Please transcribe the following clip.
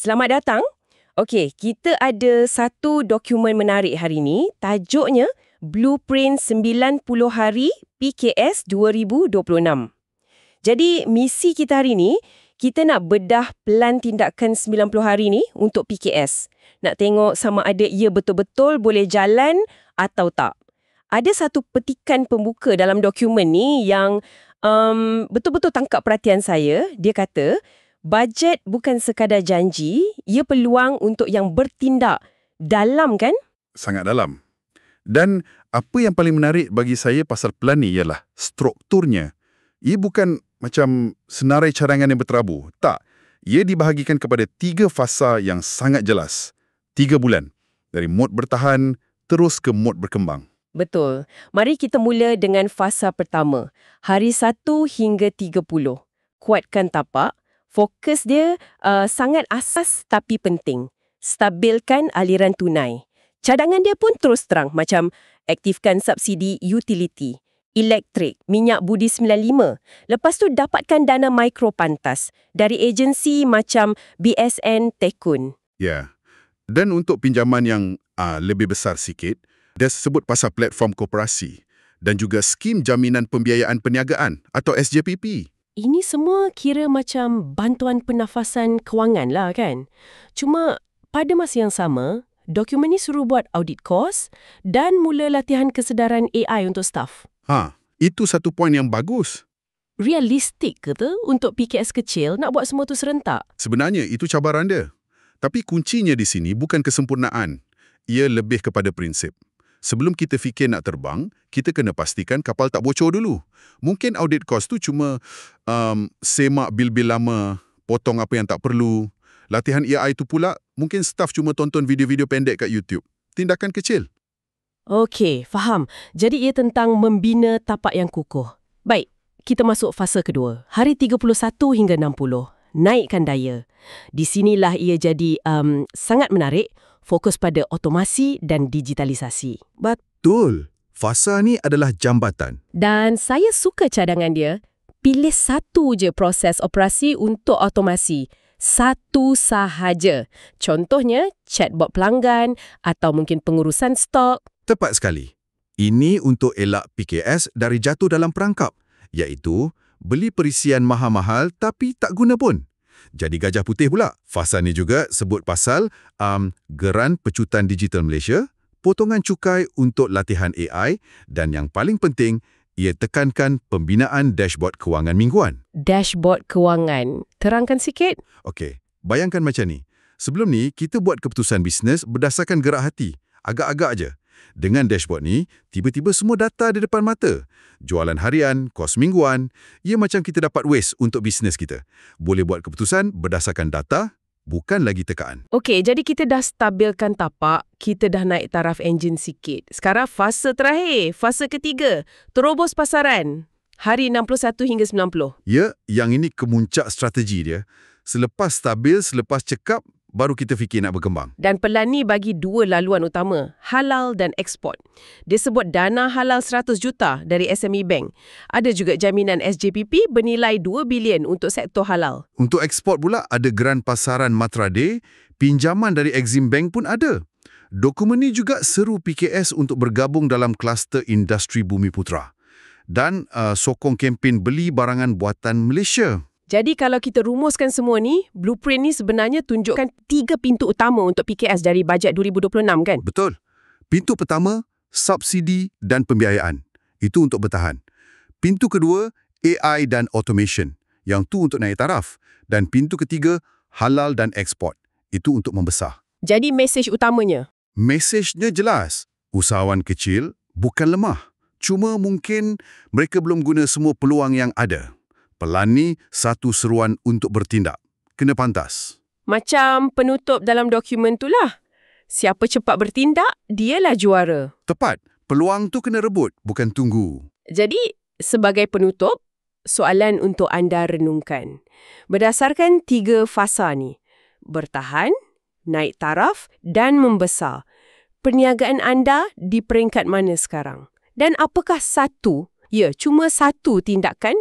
Selamat datang. Okey, kita ada satu dokumen menarik hari ini. Tajuknya Blueprint 90 Hari PKS 2026. Jadi, misi kita hari ini, kita nak bedah pelan tindakan 90 hari ni untuk PKS. Nak tengok sama ada ia betul-betul boleh jalan atau tak. Ada satu petikan pembuka dalam dokumen ni yang betul-betul tangkap perhatian saya. Dia kata, bajet bukan sekadar janji, ia peluang untuk yang bertindak. Dalam kan? Sangat dalam. Dan apa yang paling menarik bagi saya pasal pelan ni ialah strukturnya. Ia bukan macam senarai cadangan yang berterabur. Tak. Ia dibahagikan kepada 3 fasa yang sangat jelas. 3 bulan. Dari mod bertahan terus ke mod berkembang. Betul. Mari kita mula dengan fasa pertama. Hari 1 hingga 30. Kuatkan tapak. Fokus dia sangat asas tapi penting. Stabilkan aliran tunai. Cadangan dia pun terus terang macam aktifkan subsidi utility, elektrik, minyak budi 95. Lepas tu dapatkan dana mikro pantas dari agensi macam BSN Tekun. Ya. Dan untuk pinjaman yang lebih besar sikit, dia sebut pasal platform koperasi dan juga skim jaminan pembiayaan perniagaan atau SJPP. Ini semua kira macam bantuan pernafasan kewangan lah kan. Cuma pada masa yang sama, dokumen ni suruh buat audit kos dan mula latihan kesedaran AI untuk staf. Itu satu poin yang bagus. Realistik ke tu untuk PKS kecil nak buat semua tu serentak? Sebenarnya itu cabaran dia. Tapi kuncinya di sini bukan kesempurnaan. Ia lebih kepada prinsip. Sebelum kita fikir nak terbang, kita kena pastikan kapal tak bocor dulu. Mungkin audit cost tu cuma semak bil-bil lama, potong apa yang tak perlu. Latihan AI tu pula, mungkin staf cuma tonton video-video pendek kat YouTube. Tindakan kecil. Okey, faham. Jadi ia tentang membina tapak yang kukuh. Baik, kita masuk fasa kedua. Hari 31 hingga 60. Naikkan daya. Di sinilah ia jadi sangat menarik. Fokus pada otomasi dan digitalisasi. Betul. Fasa ni adalah jambatan. Dan saya suka cadangan dia. Pilih satu je proses operasi untuk otomasi. Satu sahaja. Contohnya, chatbot pelanggan atau mungkin pengurusan stok. Tepat sekali. Ini untuk elak PKS dari jatuh dalam perangkap, iaitu beli perisian mahal-mahal tapi tak guna pun. Jadi gajah putih pula. Fasa ni juga sebut pasal geran pecutan digital Malaysia, potongan cukai untuk latihan AI dan yang paling penting, ia tekankan pembinaan dashboard kewangan mingguan. Dashboard kewangan. Terangkan sikit. Okey, bayangkan macam ni. Sebelum ni, kita buat keputusan bisnes berdasarkan gerak hati. Agak-agak aja. Dengan dashboard ni, tiba-tiba semua data di depan mata. Jualan harian, kos mingguan, ia macam kita dapat waste untuk bisnes kita. Boleh buat keputusan berdasarkan data, bukan lagi tekaan. Okey, jadi kita dah stabilkan tapak, kita dah naik taraf enjin sikit. Sekarang fasa terakhir, fasa ketiga, terobos pasaran. Hari 61 hingga 90. Ya, yang ini kemuncak strategi dia. Selepas stabil, selepas cekap, baru kita fikir nak berkembang. Dan pelan ni bagi 2 laluan utama, halal dan ekspor. Dia sebut dana halal 100 juta dari SME Bank. Ada juga jaminan SJPP bernilai 2 bilion untuk sektor halal. Untuk ekspor pula ada geran pasaran Matrade, pinjaman dari Exim Bank pun ada. Dokumen ni juga seru PKS untuk bergabung dalam kluster industri Bumiputra. Dan sokong kempen beli barangan buatan Malaysia. Jadi kalau kita rumuskan semua ni, blueprint ni sebenarnya tunjukkan 3 pintu utama untuk PKS dari bajet 2026 kan? Betul. Pintu pertama, subsidi dan pembiayaan. Itu untuk bertahan. Pintu kedua, AI dan automation. Yang tu untuk naik taraf. Dan pintu ketiga, halal dan ekspor. Itu untuk membesar. Jadi mesej utamanya? Mesejnya jelas. Usahawan kecil bukan lemah. Cuma mungkin mereka belum guna semua peluang yang ada. Pelan ni satu seruan untuk bertindak. Kena pantas. Macam penutup dalam dokumen tu lah. Siapa cepat bertindak, dialah juara. Tepat. Peluang tu kena rebut, bukan tunggu. Jadi, sebagai penutup, soalan untuk anda renungkan. Berdasarkan 3 fasa ni, bertahan, naik taraf dan membesar. Perniagaan anda di peringkat mana sekarang? Dan apakah cuma satu tindakan